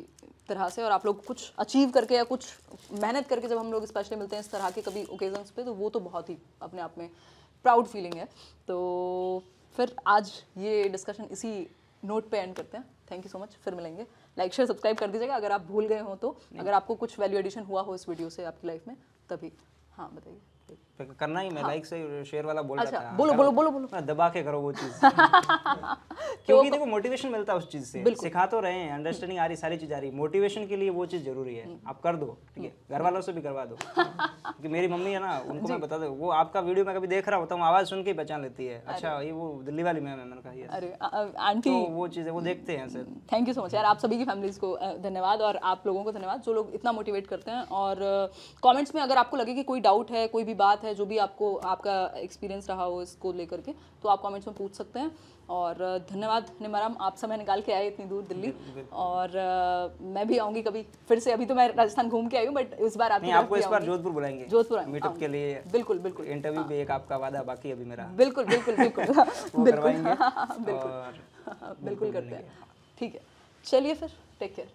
तरह से, और आप लोग कुछ अचीव करके या कुछ मेहनत करके जब हम लोग स्पेशली मिलते हैं इस तरह के कभी ओकेजन्स पे, तो वो तो बहुत ही अपने आप में प्राउड फीलिंग है। तो फिर आज ये डिस्कशन इसी नोट पे एंड करते हैं। थैंक यू सो मच, फिर मिलेंगे। लाइक शेयर सब्सक्राइब कर दीजिएगा अगर आप भूल गए हो तो, अगर आपको कुछ वैल्यू एडिशन हुआ हो इस वीडियो से आपकी लाइफ में तभी। हाँ बताइए। करना ही, मैं लाइक से शेयर वाला बोल अच्छा, रहा था। बोलो। दबा के करो वो चीज़। क्योंकि देखो मोटिवेशन मिलता है उस चीज़ से, सिखा तो रहे हैं, अंडरस्टैंडिंग आ रही, सारी चीज़ आ रही, मोटिवेशन के लिए वो चीज़ जरूरी है। आप कर दो, ठीक है, घर वालों से भी करवा दो। क्योंकि मेरी मम्मी है ना, उनको मैं बता दूं, वो आपका वीडियो मैं कभी देख रहा होता हूँ, आवाज़ सुन के ही पहचान लेती है, अच्छा ये वो दिल्ली वाली मैम है, मैंने कहा ये। अरे आंटी, तो वो चीज़ें वो देखते हैं sir. Thank you so much यार, आप सभी की फैमिलीज को धन्यवाद, और आप लोगों को धन्यवाद जो लोग इतना मोटिवेट करते हैं। और कमेंट्स में अगर आपको लगे कि कोई डाउट है, कोई भी बात है जो भी आपको आपका एक्सपीरियंस रहा हो इसको लेकर के, तो आप कमेंट्स में पूछ सकते हैं। और धन्यवाद निमाराम, आप समय निकाल के आए इतनी दूर दिल्ली। और मैं भी आऊँगी कभी फिर से, अभी तो मैं राजस्थान घूम के आई हूँ, बट इस बार आपको इस बार जोधपुर बुलाएंगे, जोधपुर मीटअप के लिए। बिल्कुल इंटरव्यू भी एक आपका वादा बाकी अभी मेरा। बिल्कुल करवाएंगे बिल्कुल करते हैं। ठीक है, चलिए फिर, टेक केयर।